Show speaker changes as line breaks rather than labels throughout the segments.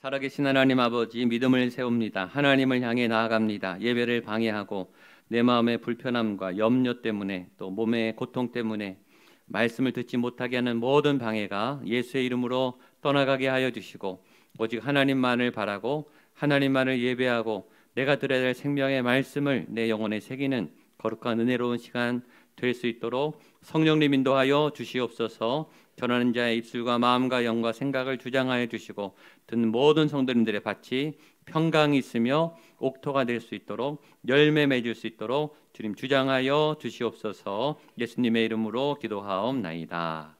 살아계신 하나님 아버지, 믿음을 세웁니다. 하나님을 향해 나아갑니다. 예배를 방해하고 내 마음의 불편함과 염려 때문에, 또 몸의 고통 때문에 말씀을 듣지 못하게 하는 모든 방해가 예수의 이름으로 떠나가게 하여 주시고, 오직 하나님만을 바라고 하나님만을 예배하고 내가 들어야 될 생명의 말씀을 내 영혼에 새기는 거룩한 은혜로운 시간 될 수 있도록 성령님 인도하여 주시옵소서. 전하는 자의 입술과 마음과 영과 생각을 주장하여 주시고, 듣는 모든 성도님들의 밭이 평강이 있으며 옥토가 될 수 있도록, 열매 맺을 수 있도록 주님 주장하여 주시옵소서. 예수님의 이름으로 기도하옵나이다.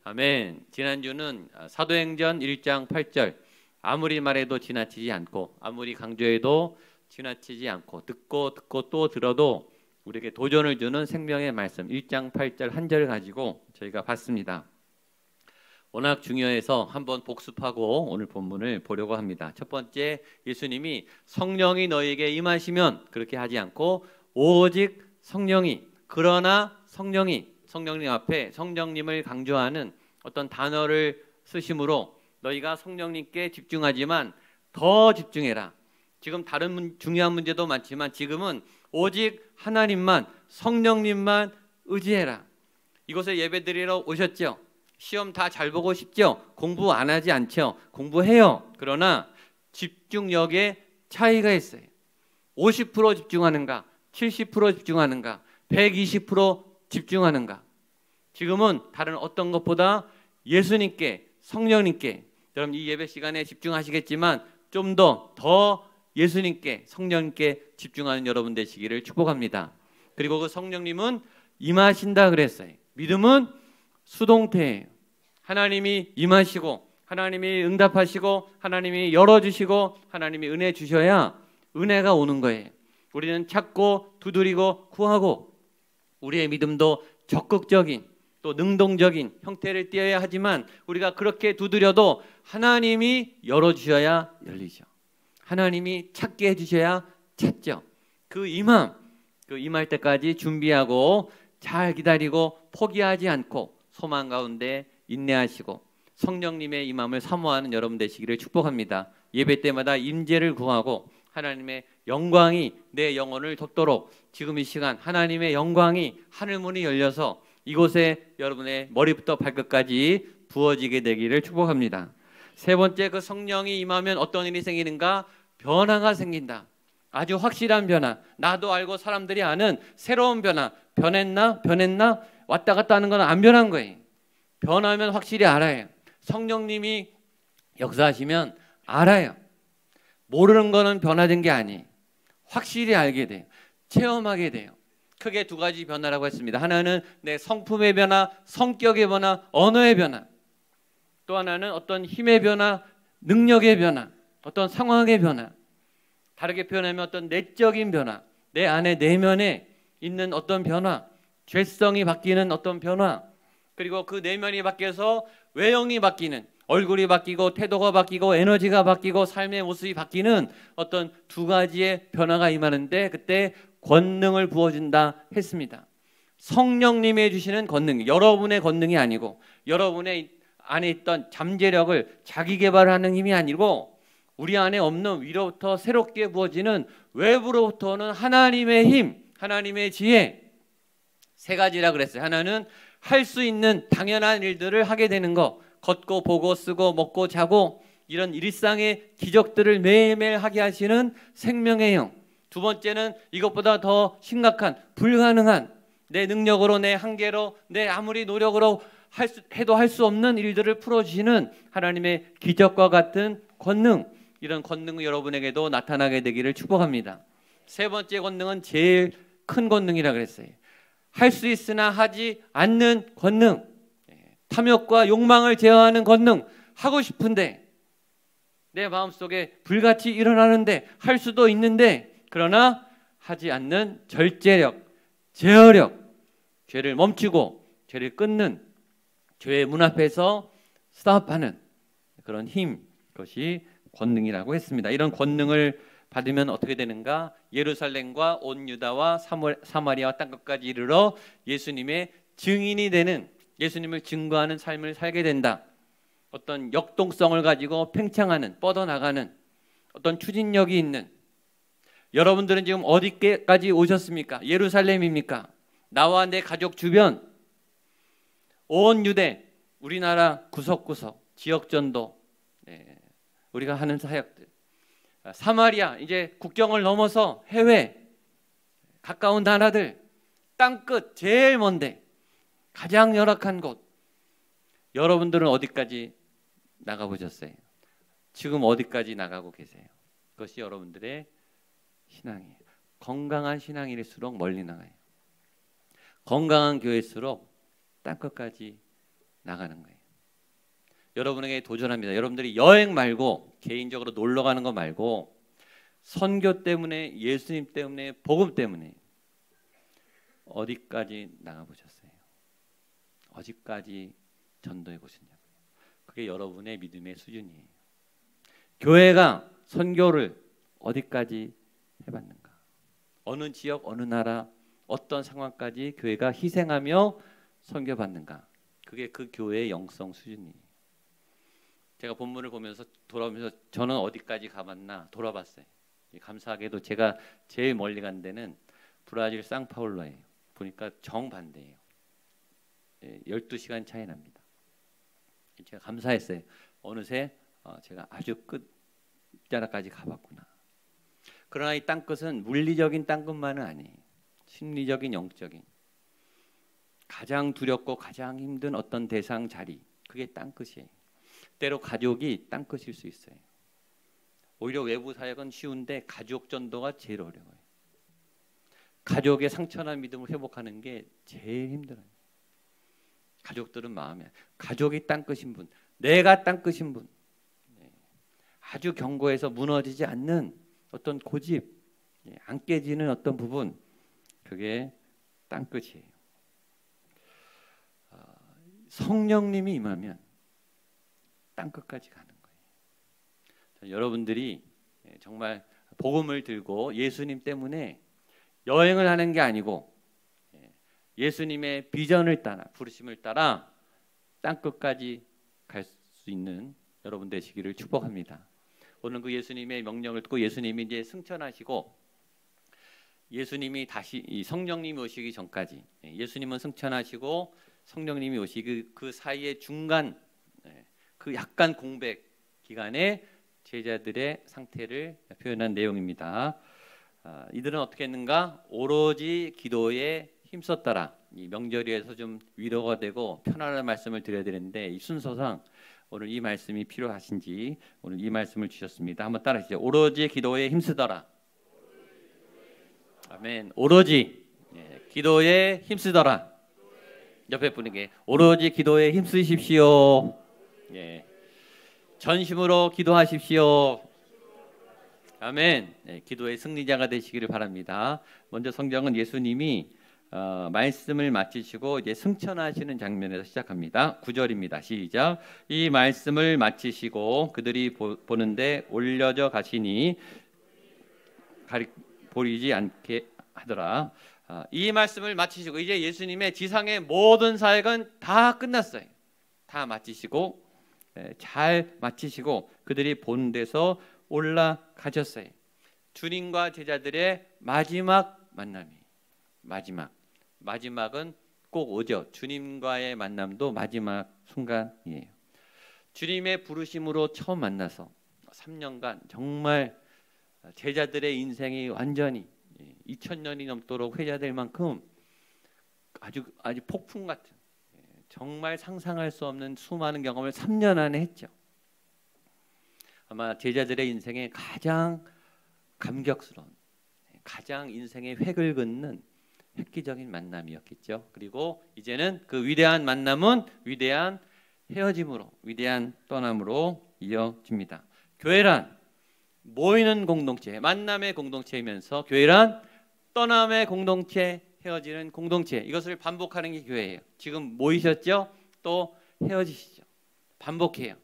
아멘. 지난주는 사도행전 1장 8절, 아무리 말해도 지나치지 않고 아무리 강조해도 지나치지 않고 듣고 또 들어도 우리에게 도전을 주는 생명의 말씀 1장 8절 한 절을 가지고 저희가 봤습니다. 워낙 중요해서 한번 복습하고 오늘 본문을 보려고 합니다. 첫 번째, 예수님이 성령이 너희에게 임하시면, 그렇게 하지 않고 오직 성령이, 그러나 성령님 앞에 성령님을 강조하는 어떤 단어를 쓰심으로 너희가 성령님께 집중하지만 더 집중해라. 지금 다른 중요한 문제도 많지만 지금은 오직 하나님만, 성령님만 의지해라. 이곳에 예배드리러 오셨죠? 시험 다 잘 보고 싶죠? 공부 안 하지 않죠? 공부해요. 그러나 집중력에 차이가 있어요. 50% 집중하는가? 70% 집중하는가? 120% 집중하는가? 지금은 다른 어떤 것보다 예수님께, 성령님께, 여러분 이 예배 시간에 집중하시겠지만 좀 더 예수님께, 성령님께 집중하는 여러분 되시기를 축복합니다. 그리고 그 성령님은 임하신다 그랬어요. 믿음은 수동태예요. 하나님이 임하시고 하나님이 응답하시고 하나님이 열어주시고 하나님이 은혜 주셔야 은혜가 오는 거예요. 우리는 찾고 두드리고 구하고 우리의 믿음도 적극적인 또 능동적인 형태를 띠어야 하지만 우리가 그렇게 두드려도 하나님이 열어주셔야 열리죠. 하나님이 찾게 해주셔야 찾죠. 그 임할 때까지 준비하고 잘 기다리고 포기하지 않고 소망 가운데 인내하시고 성령님의 임함을 사모하는 여러분 되시기를 축복합니다. 예배 때마다 임재를 구하고 하나님의 영광이 내 영혼을 덮도록 지금 이 시간 하나님의 영광이 하늘문이 열려서 이곳에 여러분의 머리부터 발끝까지 부어지게 되기를 축복합니다. 세 번째, 그 성령이 임하면 어떤 일이 생기는가? 변화가 생긴다. 아주 확실한 변화, 나도 알고 사람들이 아는 새로운 변화. 변했나? 왔다 갔다 하는 건 안 변한 거예요. 변하면 확실히 알아요. 성령님이 역사하시면 알아요. 모르는 거는 변화된 게 아니에요. 확실히 알게 돼요. 체험하게 돼요. 크게 두 가지 변화라고 했습니다. 하나는 내 성품의 변화, 성격의 변화, 언어의 변화. 또 하나는 어떤 힘의 변화, 능력의 변화, 어떤 상황의 변화. 다르게 표현하면 어떤 내적인 변화, 내 안에 내면에 있는 어떤 변화, 죄성이 바뀌는 어떤 변화, 그리고 그 내면이 바뀌어서 외형이 바뀌는, 얼굴이 바뀌고 태도가 바뀌고 에너지가 바뀌고 삶의 모습이 바뀌는 어떤 두 가지의 변화가 임하는데 그때 권능을 부어준다 했습니다. 성령님이 주시는 권능, 여러분의 권능이 아니고 여러분의 안에 있던 잠재력을 자기 개발하는 힘이 아니고 우리 안에 없는 위로부터 새롭게 부어지는 외부로부터 오는 하나님의 힘, 하나님의 지혜. 세 가지라 그랬어요. 하나는 할 수 있는 당연한 일들을 하게 되는 거, 걷고 보고 쓰고 먹고 자고 이런 일상의 기적들을 매일매일 하게 하시는 생명의 영. 두 번째는 이것보다 더 심각한 불가능한 내 능력으로, 내 한계로, 내 아무리 노력으로 해도 할 수 없는 일들을 풀어주시는 하나님의 기적과 같은 권능. 이런 권능이 여러분에게도 나타나게 되기를 축복합니다. 세 번째 권능은 제일 큰 권능이라고 그랬어요. 할 수 있으나 하지 않는 권능. 탐욕과 욕망을 제어하는 권능. 하고 싶은데 내 마음속에 불같이 일어나는데 할 수도 있는데 그러나 하지 않는 절제력, 제어력. 죄를 멈추고 죄를 끊는, 죄의 문 앞에서 스탑하는 그런 힘, 그것이 권능이라고 했습니다. 이런 권능을 받으면 어떻게 되는가? 예루살렘과 온 유다와 사마리아와 땅끝까지 이르러 예수님의 증인이 되는, 예수님을 증거하는 삶을 살게 된다. 어떤 역동성을 가지고 팽창하는, 뻗어나가는 어떤 추진력이 있는, 여러분들은 지금 어디까지 오셨습니까? 예루살렘입니까? 나와 내 가족 주변, 온 유대, 우리나라 구석구석, 지역전도, 우리가 하는 사역들, 사마리아, 이제 국경을 넘어서 해외, 가까운 나라들, 땅끝 제일 먼데 가장 열악한 곳, 여러분들은 어디까지 나가보셨어요? 지금 어디까지 나가고 계세요? 그것이 여러분들의 신앙이에요. 건강한 신앙일수록 멀리 나가요. 건강한 교회일수록 땅끝까지 나가는 거예요. 여러분에게 도전합니다. 여러분들이 여행 말고 개인적으로 놀러 가는 거 말고 선교 때문에, 예수님 때문에, 복음 때문에 어디까지 나가보셨어요? 어디까지 전도해 보셨냐고요. 그게 여러분의 믿음의 수준이에요. 교회가 선교를 어디까지 해봤는가? 어느 지역, 어느 나라, 어떤 상황까지 교회가 희생하며 선교받는가? 그게 그 교회의 영성 수준이에요. 제가 본문을 보면서 돌아오면서 저는 어디까지 가봤나 돌아봤어요. 감사하게도 제가 제일 멀리 간 데는 브라질 상파울로예요. 보니까 정반대예요. 12시간 차이 납니다. 제가 감사했어요. 어느새 제가 아주 끝자락까지 가봤구나. 그러나 이 땅끝은 물리적인 땅끝만은 아니에요. 심리적인, 영적인, 가장 두렵고 가장 힘든 어떤 대상 자리, 그게 땅끝이에요. 때로 가족이 땅끝일 수 있어요. 오히려 외부 사역은 쉬운데 가족 전도가 제일 어려워요. 가족의 상처난 믿음을 회복하는 게 제일 힘들어요. 가족들은 마음에, 가족이 땅끝인 분, 내가 땅끝인 분, 아주 견고해서 무너지지 않는 어떤 고집, 안 깨지는 어떤 부분, 그게 땅끝이에요. 성령님이 임하면 땅끝까지 가는 거예요. 여러분들이 정말 복음을 들고 예수님 때문에 여행을 하는 게 아니고 예수님의 비전을 따라, 부르심을 따라 땅끝까지 갈 수 있는 여러분 되시기를 축복합니다. 오늘 그 예수님의 명령을 듣고 예수님이 이제 승천하시고, 예수님이 다시 이 성령님이 오시기 전까지, 예수님은 승천하시고 성령님이 오시기 그 사이의 중간, 그 약간 공백 기간에 제자들의 상태를 표현한 내용입니다. 이들은 어떻게 했는가? 오로지 기도에 힘썼더라. 이 명절에서 좀 위로가 되고 편안한 말씀을 드려야 되는데 이 순서상 오늘 이 말씀이 필요하신지 오늘 이 말씀을 주셨습니다. 한번 따라하시죠. 오로지 기도에 힘쓰더라. 아멘. 오로지 기도에 힘쓰더라. 옆에 분에게 오로지 기도에 힘쓰십시오. 전심으로 기도하십시오. 아멘. 기도의 승리자가 되시기를 바랍니다. 먼저 성경은 예수님이 말씀을 마치시고 이제 승천하시는 장면에서 시작합니다. 9절입니다. 시작. 이 말씀을 마치시고 그들이 보는데 올려져 가시니 보이지 않게 하더라. 이 말씀을 마치시고 이제 예수님의 지상의 모든 사역은 다 끝났어요. 다 마치시고 잘 마치시고 그들이 본 데서 올라가셨어요. 주님과 제자들의 마지막 만남이, 마지막은 꼭 오죠. 주님과의 만남도 마지막 순간이에요. 주님의 부르심으로 처음 만나서 3년간 정말 제자들의 인생이 완전히 2000년이 넘도록 회자될 만큼 아주 폭풍 같은, 정말 상상할 수 없는 수많은 경험을 3년 안에 했죠. 아마 제자들의 인생에 가장 감격스러운, 가장 인생의 획을 긋는 획기적인 만남이었겠죠. 그리고 이제는 그 위대한 만남은 위대한 헤어짐으로, 위대한 떠남으로 이어집니다. 교회란 모이는 공동체, 만남의 공동체이면서 교회란 떠남의 공동체, 헤어지는 공동체, 이것을 반복하는 게 교회예요. 지금 모이셨죠? 또 헤어지시죠. 반복해요.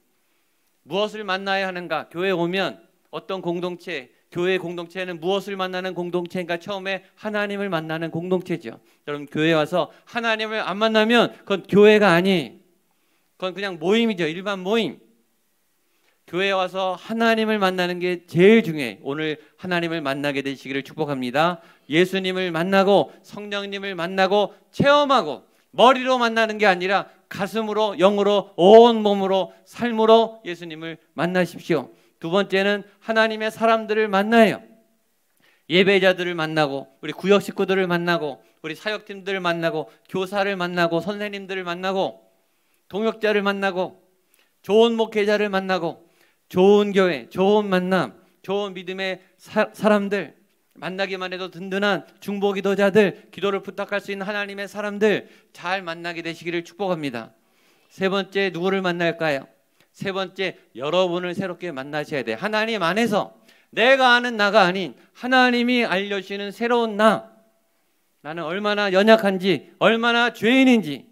무엇을 만나야 하는가? 교회 오면 어떤 공동체, 교회 공동체는 무엇을 만나는 공동체인가? 처음에 하나님을 만나는 공동체죠. 여러분 교회 와서 하나님을 안 만나면 그건 교회가 아니에요. 그건 그냥 모임이죠. 일반 모임. 교회에 와서 하나님을 만나는 게 제일 중요해요. 오늘 하나님을 만나게 되시기를 축복합니다. 예수님을 만나고 성령님을 만나고 체험하고 머리로 만나는 게 아니라 가슴으로, 영으로, 온 몸으로, 삶으로 예수님을 만나십시오. 두 번째는 하나님의 사람들을 만나요. 예배자들을 만나고 우리 구역 식구들을 만나고 우리 사역팀들을 만나고 교사를 만나고 선생님들을 만나고 동역자를 만나고 좋은 목회자를 만나고 좋은 교회, 좋은 만남, 좋은 믿음의 사람들, 만나기만 해도 든든한 중보기도자들, 기도를 부탁할 수 있는 하나님의 사람들 잘 만나게 되시기를 축복합니다. 세 번째, 누구를 만날까요? 세 번째, 여러분을 새롭게 만나셔야 돼요. 하나님 안에서 내가 아는 나가 아닌 하나님이 알려주시는 새로운 나는 얼마나 연약한지, 얼마나 죄인인지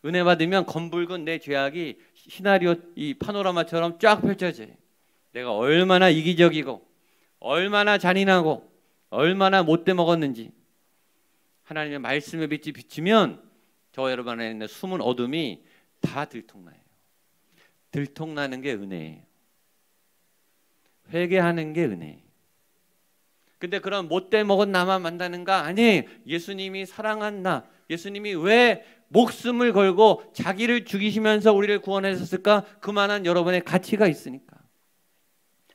은혜 받으면 검붉은 내 죄악이 시나리오 이 파노라마처럼 쫙 펼쳐져요. 내가 얼마나 이기적이고 얼마나 잔인하고 얼마나 못돼 먹었는지 하나님의 말씀에 비치면 저 여러분 안에 있는 숨은 어둠이 다 들통나요. 들통나는 게 은혜예요. 회개하는 게 은혜예요. 근데 그런 못돼 먹은 나만 만나는가? 아니에요. 예수님이 사랑한 나, 예수님이 왜 목숨을 걸고 자기를 죽이시면서 우리를 구원하셨을까? 그만한 여러분의 가치가 있으니까.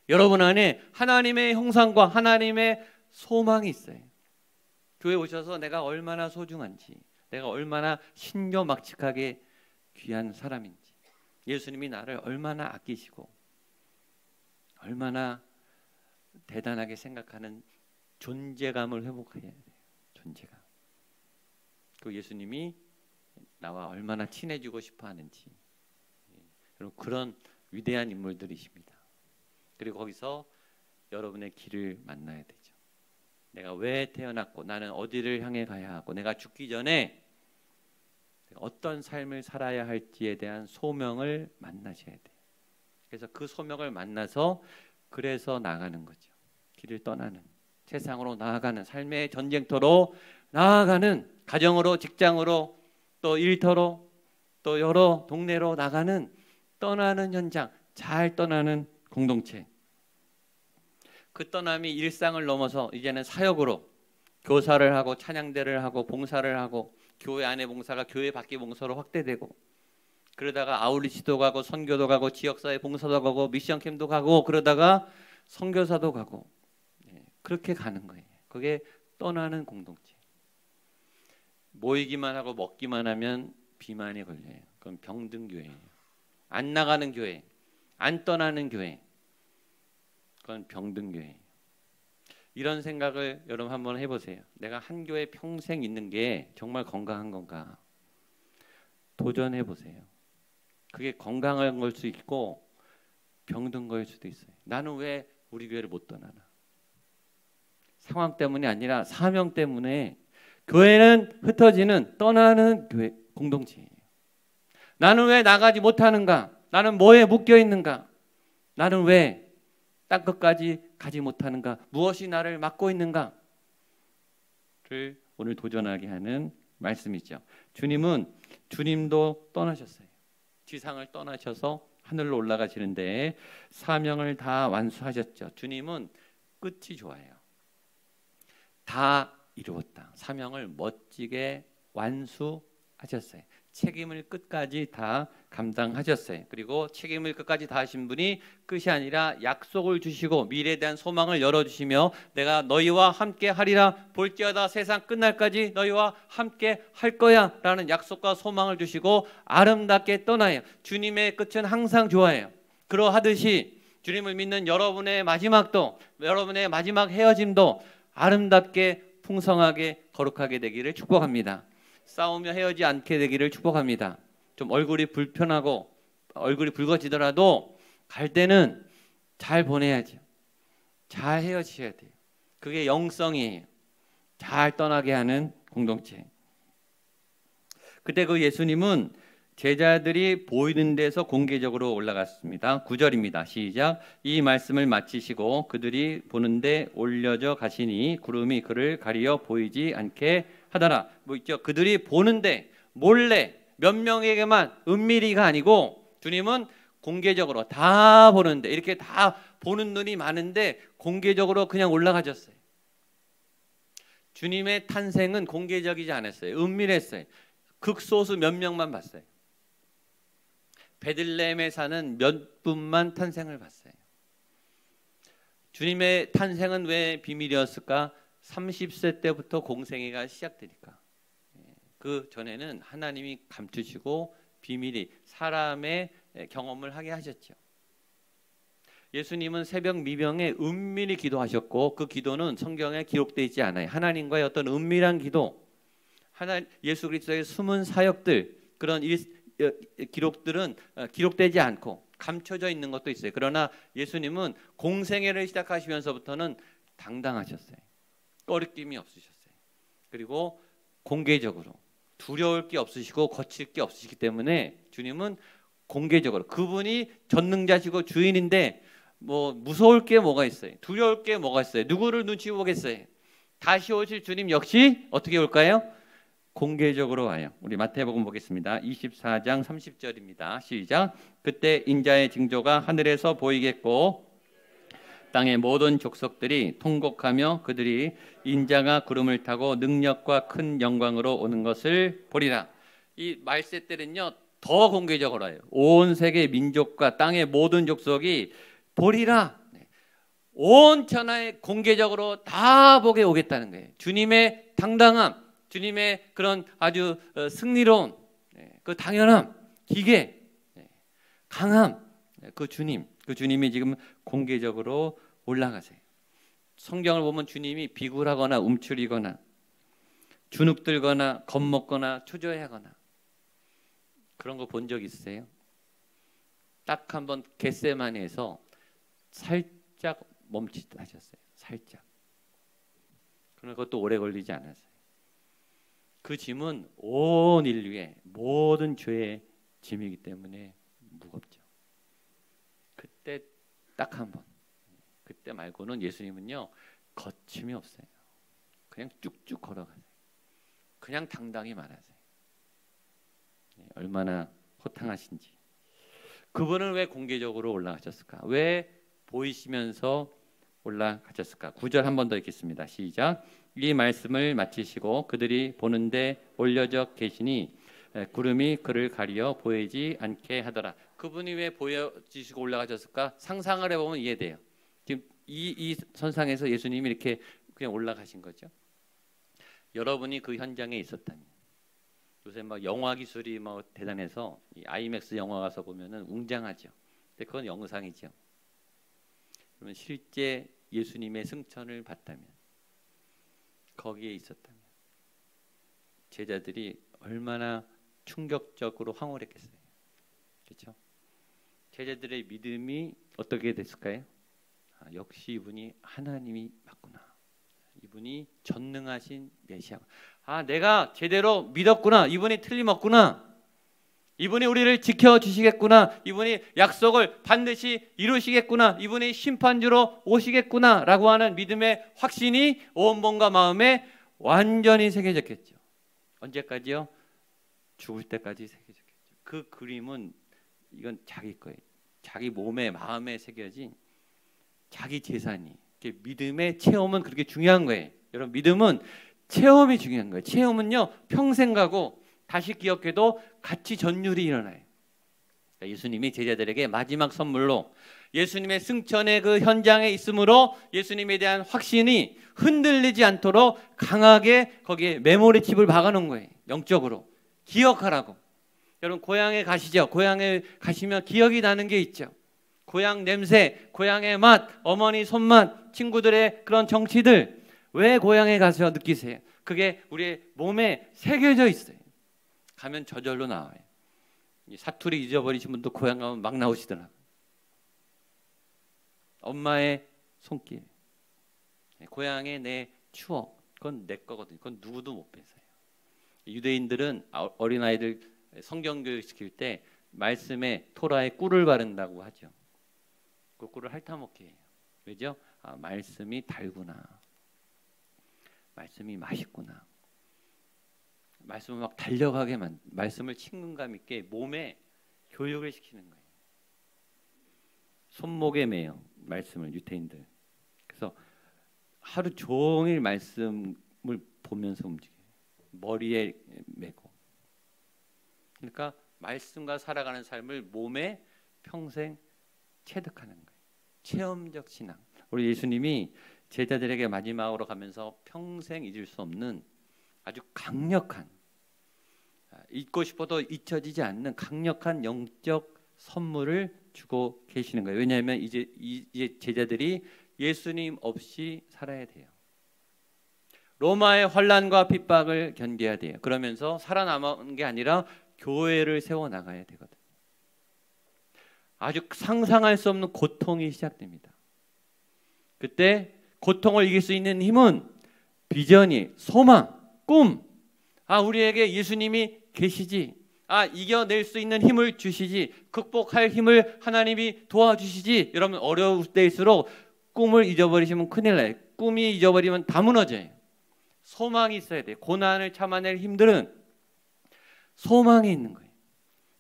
여러분 안에 하나님의 형상과 하나님의 소망이 있어요. 교회 오셔서 내가 얼마나 소중한지, 내가 얼마나 신묘막측하게 귀한 사람인지, 예수님이 나를 얼마나 아끼시고 얼마나 대단하게 생각하는 존재감을 회복해야 돼요. 존재감. 그 예수님이 나와 얼마나 친해지고 싶어 하는지, 여러분 그런 위대한 인물들이십니다. 그리고 거기서 여러분의 길을 만나야 되죠. 내가 왜 태어났고 나는 어디를 향해 가야 하고 내가 죽기 전에 어떤 삶을 살아야 할지에 대한 소명을 만나셔야 돼요. 그래서 그 소명을 만나서 그래서 나가는 거죠. 길을 떠나는, 세상으로 나아가는, 삶의 전쟁터로 나아가는, 가정으로, 직장으로, 또 일터로, 또 여러 동네로 나가는, 떠나는 현장, 잘 떠나는 공동체. 그 떠남이 일상을 넘어서 이제는 사역으로 교사를 하고 찬양대를 하고 봉사를 하고 교회 안의 봉사가 교회 밖의 봉사로 확대되고, 그러다가 아울리치도 가고 선교도 가고 지역사회 봉사도 가고 미션 캠도 가고 그러다가 선교사도 가고, 그렇게 가는 거예요. 그게 떠나는 공동체. 모이기만 하고 먹기만 하면 비만이 걸려요. 그건 병든 교회예요. 안 나가는 교회, 안 떠나는 교회, 그건 병든 교회예요. 이런 생각을 여러분 한번 해보세요. 내가 한 교회 평생 있는 게 정말 건강한 건가? 도전해 보세요. 그게 건강한 걸 수 있고 병든 거일 수도 있어요. 나는 왜 우리 교회를 못 떠나나? 상황 때문이 아니라 사명 때문에. 교회는 흩어지는, 떠나는 교회 공동체예요. 나는 왜 나가지 못하는가? 나는 뭐에 묶여 있는가? 나는 왜 땅끝까지 가지 못하는가? 무엇이 나를 막고 있는가? 를 오늘 도전하게 하는 말씀이죠. 주님도 떠나셨어요. 지상을 떠나셔서 하늘로 올라가시는데 사명을 다 완수하셨죠. 주님은 끝이 좋아요. 다 이루었다. 사명을 멋지게 완수하셨어요. 책임을 끝까지 다 감당하셨어요. 그리고 책임을 끝까지 다 하신 분이 끝이 아니라 약속을 주시고 미래에 대한 소망을 열어주시며 내가 너희와 함께 하리라, 볼지어다 세상 끝날까지 너희와 함께 할 거야 라는 약속과 소망을 주시고 아름답게 떠나요. 주님의 끝은 항상 좋아요. 그러하듯이 주님을 믿는 여러분의 마지막도, 여러분의 마지막 헤어짐도 아름답게 풍성하게 거룩하게 되기를 축복합니다. 싸우며 헤어지지 않게 되기를 축복합니다. 좀 얼굴이 불편하고 얼굴이 붉어지더라도 갈 때는 잘 보내야죠. 잘 헤어지셔야 돼요. 그게 영성이에요. 잘 떠나게 하는 공동체. 그때 그 예수님은 제자들이 보이는 데서 공개적으로 올라갔습니다. 9절입니다. 시작. 이 말씀을 마치시고 그들이 보는데 올려져 가시니 구름이 그를 가리어 보이지 않게 하더라. 뭐 있죠? 그들이 보는데 몰래 몇 명에게만 은밀히가 아니고 주님은 공개적으로 다 보는데, 이렇게 다 보는 눈이 많은데 공개적으로 그냥 올라가셨어요. 주님의 탄생은 공개적이지 않았어요. 은밀했어요. 극소수 몇 명만 봤어요. 베들레헴에 사는 몇 분만 탄생을 봤어요. 주님의 탄생은 왜 비밀이었을까? 30세 때부터 공생애가 시작되니까. 그 전에는 하나님이 감추시고 비밀이 사람의 경험을 하게 하셨죠. 예수님은 새벽 미명에 은밀히 기도하셨고 그 기도는 성경에 기록되어 있지 않아요. 하나님과의 어떤 은밀한 기도, 예수 그리스도의 숨은 사역들, 그런 기록들은 기록되지 않고 감춰져 있는 것도 있어요. 그러나 예수님은 공생애를 시작하시면서부터는 당당하셨어요. 꺼리낌이 없으셨어요. 그리고 공개적으로 두려울 게 없으시고 거칠 게 없으시기 때문에 주님은 공개적으로, 그분이 전능자시고 주인인데 뭐 무서울 게 뭐가 있어요? 두려울 게 뭐가 있어요? 누구를 눈치 보겠어요? 다시 오실 주님 역시 어떻게 올까요? 공개적으로 와요. 우리 마태복음 보겠습니다. 24장 30절입니다. 시작. 그때 인자의 징조가 하늘에서 보이겠고 땅의 모든 족속들이 통곡하며 그들이 인자가 구름을 타고 능력과 큰 영광으로 오는 것을 보리라. 이 말세 때는요 더 공개적으로 와요. 온 세계 민족과 땅의 모든 족속이 보리라. 온 천하에 공개적으로 다 보게 오겠다는 거예요. 주님의 당당함, 주님의 그런 아주 승리로운 그 당연함, 기계, 강함, 그 주님이 지금 공개적으로 올라가세요. 성경을 보면 주님이 비굴하거나 움츠리거나 주눅들거나 겁먹거나 초조해하거나 그런 거 본 적 있으세요? 딱 한번 겟세마네에서 살짝 멈칫하셨어요. 살짝. 그러나 그것도 오래 걸리지 않았어요. 그 짐은 온 인류의 모든 죄의 짐이기 때문에 무겁죠. 그때 딱 한 번. 그때 말고는 예수님은요 거침이 없어요. 그냥 쭉쭉 걸어가세요. 그냥 당당히 말하세요. 얼마나 호탕하신지. 그분은 왜 공개적으로 올라가셨을까? 왜 보이시면서 올라가셨을까? 9절 한 번 더 읽겠습니다. 시작. 이 말씀을 마치시고 그들이 보는데 올려져 계시니 구름이 그를 가리어 보이지 않게 하더라. 그분이 왜 보여지시고 올라가셨을까? 상상을 해보면 이해돼요. 지금 이 선상에서 예수님이 이렇게 그냥 올라가신 거죠. 여러분이 그 현장에 있었다면, 요새 막 영화 기술이 뭐 대단해서 이 아이맥스 영화 가서 보면은 웅장하죠. 근데 그건 영상이죠. 그러면 실제 예수님의 승천을 봤다면, 거기에 있었다면 제자들이 얼마나 충격적으로 황홀했겠어요. 그렇죠? 제자들의 믿음이 어떻게 됐을까요? 역시 이분이 하나님이 맞구나. 이분이 전능하신 메시아. 내가 제대로 믿었구나. 이분이 틀림없구나. 이분이 우리를 지켜주시겠구나. 이분이 약속을 반드시 이루시겠구나. 이분이 심판주로 오시겠구나 라고 하는 믿음의 확신이 온 몸과 마음에 완전히 새겨졌겠죠. 언제까지요? 죽을 때까지 새겨졌겠죠. 그 그림은 이건 자기 거예요. 자기 몸에 마음에 새겨진 자기 재산이. 믿음의 체험은 그렇게 중요한 거예요. 여러분, 믿음은 체험이 중요한 거예요. 체험은요 평생 가고 다시 기억해도 같이 전율이 일어나요. 예수님이 제자들에게 마지막 선물로 예수님의 승천의 그 현장에 있으므로 예수님에 대한 확신이 흔들리지 않도록 강하게 거기에 메모리 칩을 박아놓은 거예요. 영적으로 기억하라고. 여러분 고향에 가시죠. 고향에 가시면 기억이 나는 게 있죠. 고향 냄새, 고향의 맛, 어머니 손맛, 친구들의 그런 정치들, 왜 고향에 가서 느끼세요? 그게 우리의 몸에 새겨져 있어요. 가면 저절로 나와요. 사투리 잊어버리신 분도 고향 가면 막 나오시더라고요. 엄마의 손길, 고향의 내 추억, 그건 내 거거든요. 그건 누구도 못 뺏어요. 유대인들은 어린아이들 성경교육 시킬 때 말씀에 토라에 꿀을 바른다고 하죠. 그 꿀을 핥아먹게 해요. 왜죠? 말씀이 달구나. 말씀이 맛있구나. 말씀을 막 달려가게 말씀을 친근감 있게 몸에 교육을 시키는 거예요. 손목에 매요 말씀을 유태인들. 그래서 하루 종일 말씀을 보면서 움직여요. 머리에 매고. 그러니까 말씀과 살아가는 삶을 몸에 평생 체득하는 거예요. 체험적 신앙. 우리 예수님이 제자들에게 마지막으로 가면서 평생 잊을 수 없는 아주 강력한, 잊고 싶어도 잊혀지지 않는 강력한 영적 선물을 주고 계시는 거예요. 왜냐하면 이제 제자들이 예수님 없이 살아야 돼요. 로마의 환란과 핍박을 견뎌야 돼요. 그러면서 살아남은 게 아니라 교회를 세워나가야 되거든요. 아주 상상할 수 없는 고통이 시작됩니다. 그때 고통을 이길 수 있는 힘은 비전이, 소망, 꿈. 우리에게 예수님이 계시지. 이겨낼 수 있는 힘을 주시지. 극복할 힘을 하나님이 도와주시지. 여러분 어려울 때일수록 꿈을 잊어버리시면 큰일 나요. 꿈이 잊어버리면 다 무너져요. 소망이 있어야 돼요. 고난을 참아낼 힘들은 소망이 있는 거예요.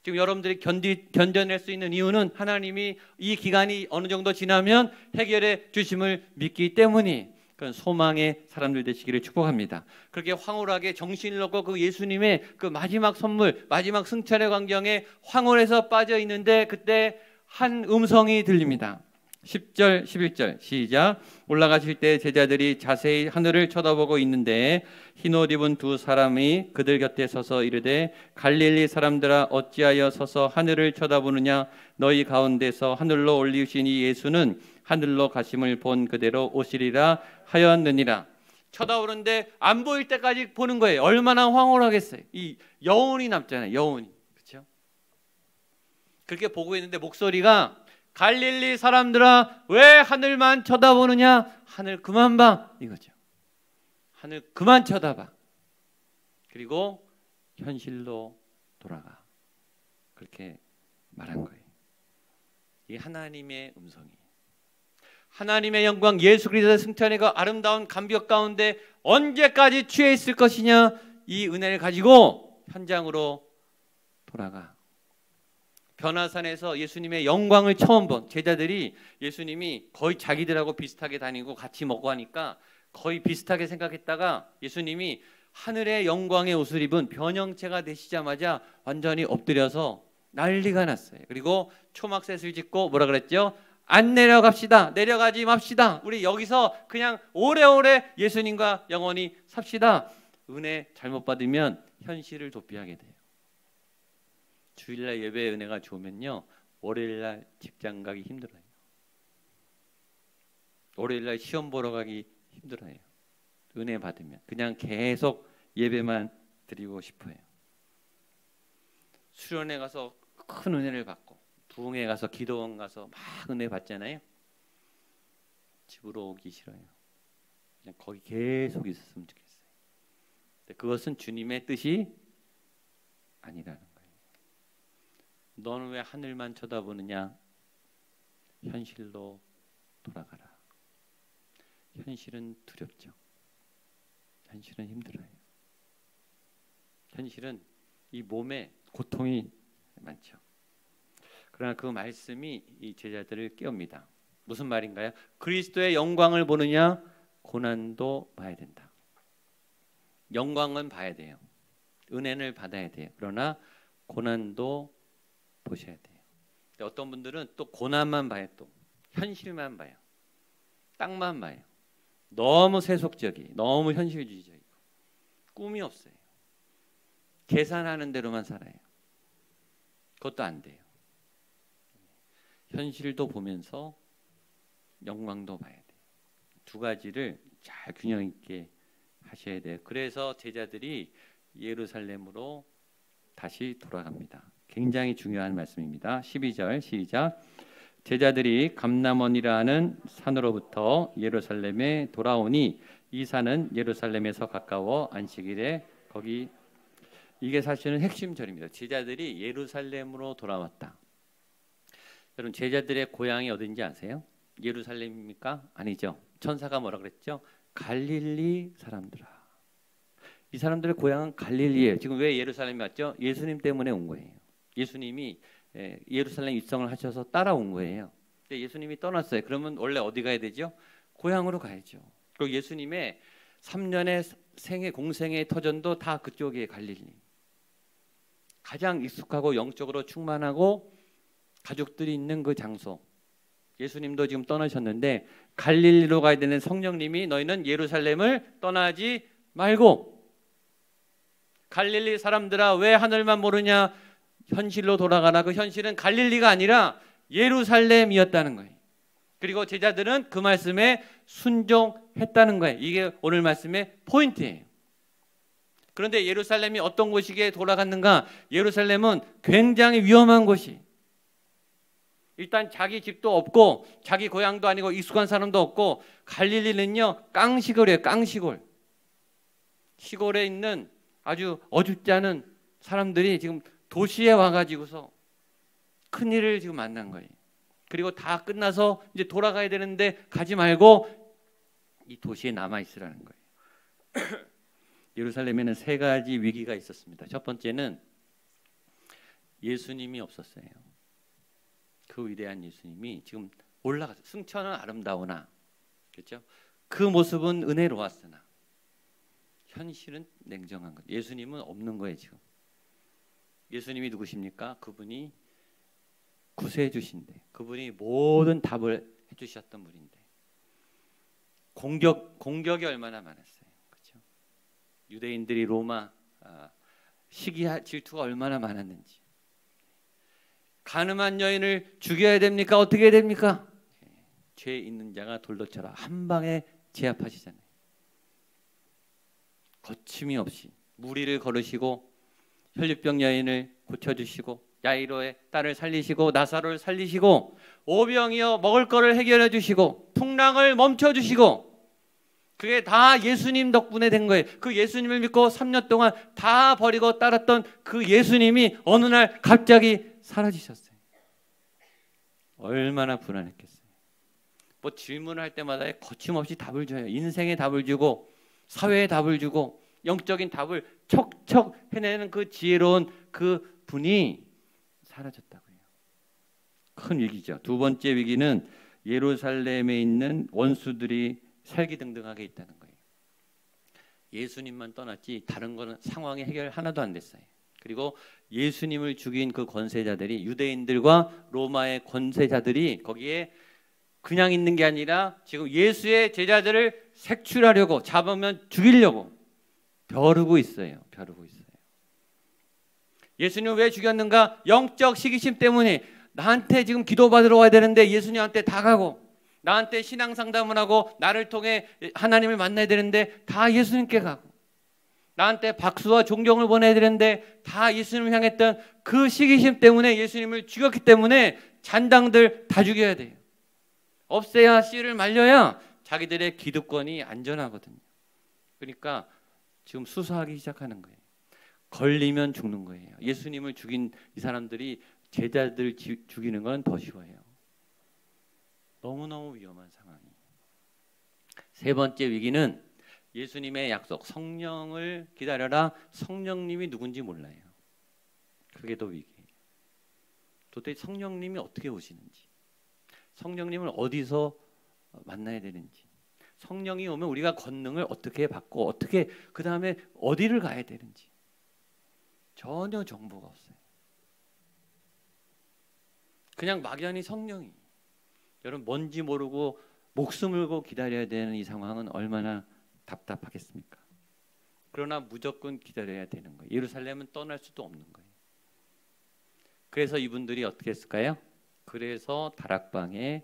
지금 여러분들이 견뎌낼 수 있는 이유는 하나님이 이 기간이 어느 정도 지나면 해결해 주심을 믿기 때문이, 그런 소망의 사람들 되시기를 축복합니다. 그렇게 황홀하게 정신을 놓고 그 예수님의 그 마지막 선물, 마지막 승천의 광경에 황홀해서 빠져 있는데 그때 한 음성이 들립니다. 10절 11절 시작. 올라가실 때 제자들이 자세히 하늘을 쳐다보고 있는데 흰옷 입은 두 사람이 그들 곁에 서서 이르되 갈릴리 사람들아 어찌하여 서서 하늘을 쳐다보느냐. 너희 가운데서 하늘로 올리우신 이 예수는 하늘로 가심을 본 그대로 오시리라 하였느니라. 쳐다보는데 안 보일 때까지 보는 거예요. 얼마나 황홀하겠어요. 이 여운이 남잖아요. 여운이. 그렇죠? 그렇게 보고 있는데 목소리가 갈릴리 사람들아 왜 하늘만 쳐다보느냐. 하늘 그만 봐 이거죠. 하늘 그만 쳐다봐. 그리고 현실로 돌아가. 그렇게 말한 거예요. 이 하나님의 음성이, 하나님의 영광 예수 그리스도의 승천의 그 아름다운 감격 가운데 언제까지 취해 있을 것이냐. 이 은혜를 가지고 현장으로 돌아가. 변화산에서 예수님의 영광을 처음 본 제자들이 예수님이 거의 자기들하고 비슷하게 다니고 같이 먹고 하니까 거의 비슷하게 생각했다가 예수님이 하늘의 영광의 옷을 입은 변형체가 되시자마자 완전히 엎드려서 난리가 났어요. 그리고 초막셋을 짓고 뭐라 그랬죠? 안 내려갑시다. 내려가지 맙시다. 우리 여기서 그냥 오래오래 예수님과 영원히 삽시다. 은혜 잘못 받으면 현실을 도피하게 돼요. 주일날 예배 은혜가 좋으면요 월요일날 직장 가기 힘들어요. 월요일날 시험 보러 가기 힘들어요. 은혜 받으면 그냥 계속 예배만 드리고 싶어요. 수련회 가서 큰 은혜를 받고 부흥회 가서 기도원 가서 막 은혜 받잖아요. 집으로 오기 싫어요. 그냥 거기 계속 있었으면 좋겠어요. 근데 그것은 주님의 뜻이 아니라는 거예요. 너는 왜 하늘만 쳐다보느냐. 현실로 돌아가라. 현실은 두렵죠. 현실은 힘들어요. 현실은 이 몸에 고통이 많죠. 그러나 그 말씀이 이 제자들을 깨웁니다. 무슨 말인가요? 그리스도의 영광을 보느냐. 고난도 봐야 된다. 영광은 봐야 돼요. 은혜를 받아야 돼요. 그러나 고난도 보셔야 돼요. 어떤 분들은 또 고난만 봐요. 또 현실만 봐요. 땅만 봐요. 너무 세속적이, 너무 현실주의적이고 꿈이 없어요. 계산하는 대로만 살아요. 그것도 안 돼요. 현실도 보면서 영광도 봐야 돼요. 두 가지를 잘 균형 있게 하셔야 돼요. 그래서 제자들이 예루살렘으로 다시 돌아갑니다. 굉장히 중요한 말씀입니다. 12절 시작. 제자들이 감람원이라 하는 산으로부터 예루살렘에 돌아오니 이 산은 예루살렘에서 가까워 안식일에 거기. 이게 사실은 핵심 절입니다. 제자들이 예루살렘으로 돌아왔다. 여러분 제자들의 고향이 어딘지 아세요? 예루살렘입니까? 아니죠. 천사가 뭐라 그랬죠? 갈릴리 사람들아. 이 사람들의 고향은 갈릴리예요. 지금 왜 예루살렘에 왔죠? 예수님 때문에 온 거예요. 예수님이 예루살렘 입성을 하셔서 따라온 거예요. 근데 예수님이 떠났어요. 그러면 원래 어디 가야 되죠? 고향으로 가야죠. 그리고 예수님의 3년의 생애 공생의 터전도 다 그쪽이에요. 갈릴리. 가장 익숙하고 영적으로 충만하고 가족들이 있는 그 장소. 예수님도 지금 떠나셨는데 갈릴리로 가야 되는 성령님이 너희는 예루살렘을 떠나지 말고, 갈릴리 사람들아 왜 하늘만 모르냐, 현실로 돌아가라. 그 현실은 갈릴리가 아니라 예루살렘이었다는 거예요. 그리고 제자들은 그 말씀에 순종했다는 거예요. 이게 오늘 말씀의 포인트예요. 그런데 예루살렘이 어떤 곳이기에 돌아갔는가? 예루살렘은 굉장히 위험한 곳이, 일단 자기 집도 없고 자기 고향도 아니고 익숙한 사람도 없고, 갈릴리는요 깡시골이에요. 깡시골. 시골에 있는 아주 어줍지 않은 사람들이 지금 도시에 와가지고서 큰일을 지금 만난 거예요. 그리고 다 끝나서 이제 돌아가야 되는데 가지 말고 이 도시에 남아있으라는 거예요. 예루살렘에는 세 가지 위기가 있었습니다. 첫 번째는 예수님이 없었어요. 그 위대한 예수님이 지금 올라가서, 승천은 아름다우나, 그렇죠? 그 모습은 은혜로웠으나 현실은 냉정한 거예요. 예수님은 없는 거예요. 지금 예수님이 누구십니까? 그분이 구세해 주신대. 그분이 모든 답을 해주셨던 분인데 공격이 얼마나 많았어요. 그렇죠? 유대인들이 로마 시기 질투가 얼마나 많았는지. 가늠한 여인을 죽여야 됩니까? 어떻게 해야 됩니까? 죄 있는 자가 돌로 쳐라. 한 방에 제압하시잖아요. 거침이 없이 무리를 거르시고 혈류병 여인을 고쳐주시고 야이로의 딸을 살리시고 나사로를 살리시고 오병이어 먹을 거를 해결해 주시고 풍랑을 멈춰 주시고, 그게 다 예수님 덕분에 된 거예요. 그 예수님을 믿고 3년 동안 다 버리고 따랐던 그 예수님이 어느 날 갑자기 사라지셨어요. 얼마나 불안했겠어요. 뭐 질문할 때마다 거침없이 답을 줘요. 인생의 답을 주고 사회의 답을 주고 영적인 답을 척척 해내는 그 지혜로운 그 분이 사라졌다고요. 큰 위기죠. 두 번째 위기는 예루살렘에 있는 원수들이 살기등등하게 있다는 거예요. 예수님만 떠났지 다른 거는 상황이 해결 하나도 안 됐어요. 그리고 예수님을 죽인 그 권세자들이, 유대인들과 로마의 권세자들이 거기에 그냥 있는 게 아니라 지금 예수의 제자들을 색출하려고, 잡으면 죽이려고 벼르고 있어요. 벼르고 있어요. 예수님을 왜 죽였는가? 영적 시기심 때문에. 나한테 지금 기도받으러 와야 되는데 예수님한테 다 가고, 나한테 신앙 상담을 하고 나를 통해 하나님을 만나야 되는데 다 예수님께 가고, 나한테 박수와 존경을 보내야 되는데 다 예수님을 향했던 그 시기심 때문에 예수님을 죽였기 때문에 잔당들 다 죽여야 돼요. 없애야, 씨를 말려야 자기들의 기득권이 안전하거든요. 그러니까 지금 수사하기 시작하는 거예요. 걸리면 죽는 거예요. 예수님을 죽인 이 사람들이 제자들 죽이는 건 더 쉬워요. 너무너무 위험한 상황이. 세 번째 위기는 예수님의 약속, 성령을 기다려라. 성령님이 누군지 몰라요. 그게 더 위기예요. 도대체 성령님이 어떻게 오시는지, 성령님을 어디서 만나야 되는지, 성령이 오면 우리가 권능을 어떻게 받고 어떻게 그 다음에 어디를 가야 되는지 전혀 정보가 없어요. 그냥 막연히 성령이, 여러분 뭔지 모르고 목숨을 걸고 기다려야 되는 이 상황은 얼마나 답답하겠습니까? 그러나 무조건 기다려야 되는 거예요. 예루살렘은 떠날 수도 없는 거예요. 그래서 이분들이 어떻게 했을까요? 그래서 다락방에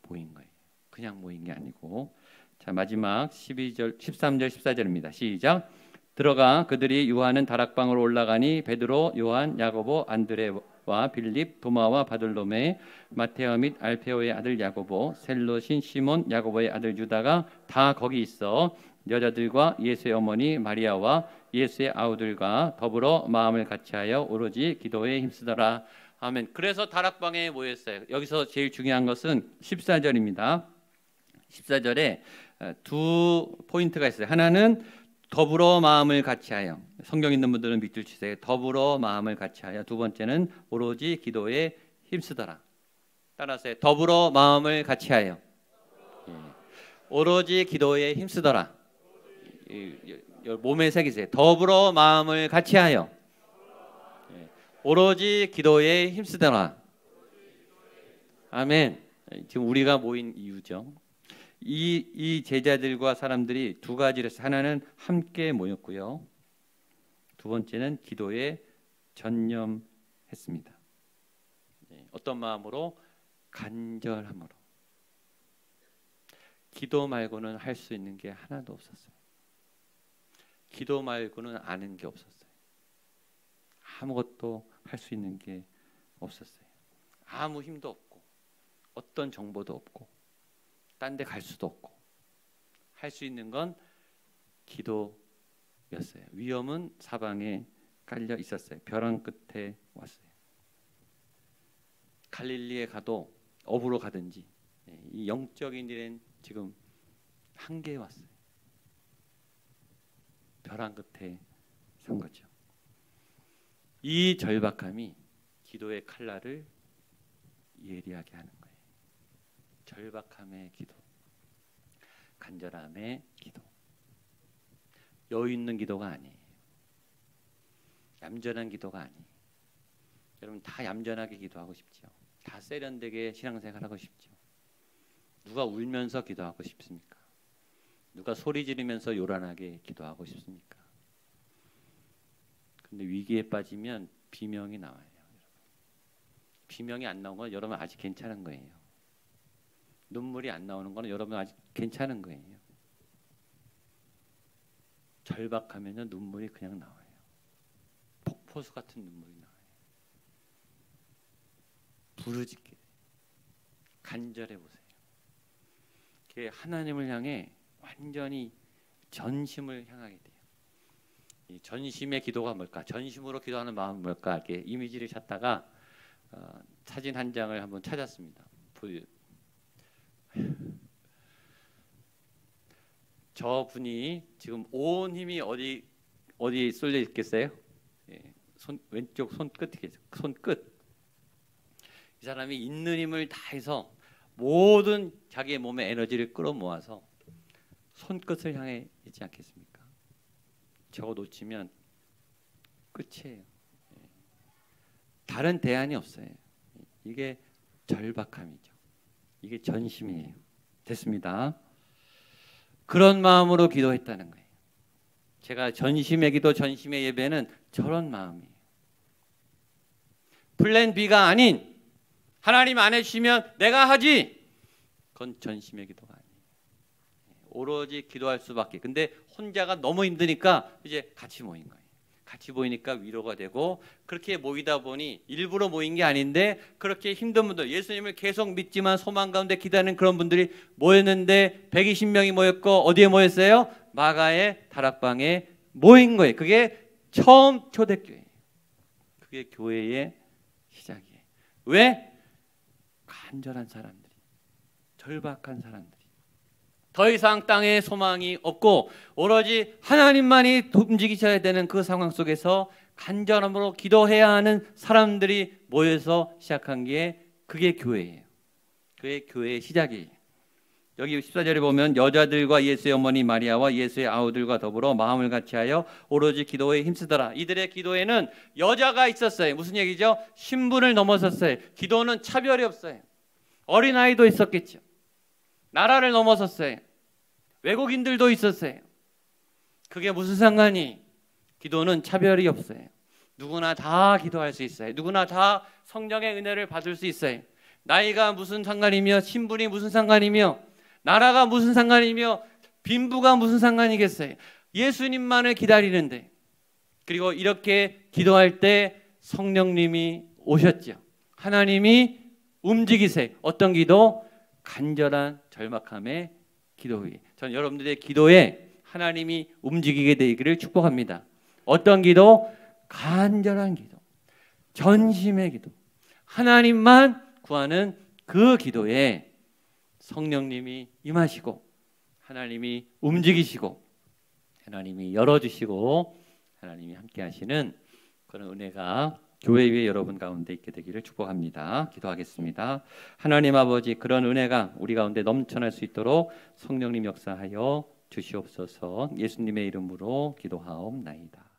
모인 거예요. 그냥 모인 게 아니고. 자, 마지막 12절, 13절, 14절입니다. 시작. 들어가 그들이 유하는 다락방으로 올라가니 베드로, 요한, 야고보, 안드레와 빌립, 도마와 바돌로메, 마테오 및 알페오의 아들 야고보, 셀롯인 시몬, 야고보의 아들 유다가 다 거기 있어 여자들과 예수의 어머니 마리아와 예수의 아우들과 더불어 마음을 같이하여 오로지 기도에 힘쓰더라. 아멘. 그래서 다락방에 모였어요. 여기서 제일 중요한 것은 14절입니다. 14절에 두 포인트가 있어요. 하나는 더불어 마음을 같이하여. 성경 있는 분들은 밑줄 치세요. 더불어 마음을 같이하여. 두 번째는 오로지 기도에 힘쓰더라. 따라서 더불어 마음을 같이하여. 오로지 기도에 힘쓰더라. 몸에 새기세요. 더불어 마음을 같이하여. 오로지 기도에 힘쓰더라. 아멘. 지금 우리가 모인 이유죠. 이 제자들과 사람들이 두 가지를 했어요. 하나는 함께 모였고요. 두 번째는 기도에 전념했습니다. 어떤 마음으로? 간절함으로. 기도 말고는 할 수 있는 게 하나도 없었어요. 기도 말고는 아는 게 없었어요. 아무것도 할 수 있는 게 없었어요. 아무 힘도 없고 어떤 정보도 없고 딴 데 갈 수도 없고 할 수 있는 건 기도였어요. 위험은 사방에 깔려 있었어요. 벼랑 끝에 왔어요. 갈릴리에 가도 업으로 가든지 이 영적인 일엔 지금 한계에 왔어요. 벼랑 끝에 선 거죠. 이 절박함이 기도의 칼날을 예리하게 하는 거예요. 절박함의 기도, 간절함의 기도. 여유 있는 기도가 아니에요. 얌전한 기도가 아니에요. 여러분 다 얌전하게 기도하고 싶죠. 다 세련되게 신앙생활 하고 싶죠. 누가 울면서 기도하고 싶습니까? 누가 소리 지르면서 요란하게 기도하고 싶습니까? 근데 위기에 빠지면 비명이 나와요. 비명이 안 나온 건 여러분 아직 괜찮은 거예요. 눈물이 안 나오는 건 여러분 아직 괜찮은 거예요. 절박하면 눈물이 그냥 나와요. 폭포수 같은 눈물이 나와요. 부르짖게 간절해 보세요. 하나님을 향해 완전히 전심을 향하게 돼요. 이 전심의 기도가 뭘까? 전심으로 기도하는 마음은 뭘까? 이렇게 이미지를 찾다가 사진 한 장을 한번 찾았습니다. 저 분이 지금 온 힘이 어디 쏠려 있겠어요? 왼쪽 손끝이겠죠. 손끝. 이 사람이 있는 힘을 다해서 모든 자기의 몸의 에너지를 끌어모아서 손끝을 향해 있지 않겠습니까? 저거 놓치면 끝이에요. 다른 대안이 없어요. 이게 절박함이죠. 이게 전심이에요. 됐습니다. 그런 마음으로 기도했다는 거예요. 제가 전심의 기도, 전심의 예배는 저런 마음이에요. 플랜 B가 아닌 하나님 안 해주시면 내가 하지. 그건 전심의 기도가 아니에요. 오로지 기도할 수밖에. 근데 혼자가 너무 힘드니까 이제 같이 모인 거예요. 같이 모이니까 위로가 되고 그렇게 모이다 보니 일부러 모인 게 아닌데 그렇게 힘든 분들, 예수님을 계속 믿지만 소망 가운데 기다리는 그런 분들이 모였는데 120명이 모였고 어디에 모였어요? 마가의 다락방에 모인 거예요. 그게 처음 초대교회예요. 그게 교회의 시작이에요. 왜? 간절한 사람들이, 절박한 사람들이, 더 이상 땅에 소망이 없고 오로지 하나님만이 움직이셔야 되는 그 상황 속에서 간절함으로 기도해야 하는 사람들이 모여서 시작한 게 그게 교회예요. 그게 교회의 시작이에요. 여기 14절에 보면 여자들과 예수의 어머니 마리아와 예수의 아우들과 더불어 마음을 같이하여 오로지 기도에 힘쓰더라. 이들의 기도에는 여자가 있었어요. 무슨 얘기죠? 신분을 넘어섰어요. 기도는 차별이 없어요. 어린아이도 있었겠죠. 나라를 넘어섰어요. 외국인들도 있었어요. 그게 무슨 상관이? 기도는 차별이 없어요. 누구나 다 기도할 수 있어요. 누구나 다 성령의 은혜를 받을 수 있어요. 나이가 무슨 상관이며 신분이 무슨 상관이며 나라가 무슨 상관이며 빈부가 무슨 상관이겠어요. 예수님만을 기다리는데, 그리고 이렇게 기도할 때 성령님이 오셨죠. 하나님이 움직이세요. 어떤 기도? 간절한 절박함의 기도에. 전 여러분들의 기도에 하나님이 움직이게 되기를 축복합니다. 어떤 기도? 간절한 기도, 전심의 기도, 하나님만 구하는 그 기도에 성령님이 임하시고 하나님이 움직이시고 하나님이 열어주시고 하나님이 함께하시는 그런 은혜가 교회 위에 여러분 가운데 있게 되기를 축복합니다. 기도하겠습니다. 하나님 아버지, 그런 은혜가 우리 가운데 넘쳐날 수 있도록 성령님 역사하여 주시옵소서. 예수님의 이름으로 기도하옵나이다.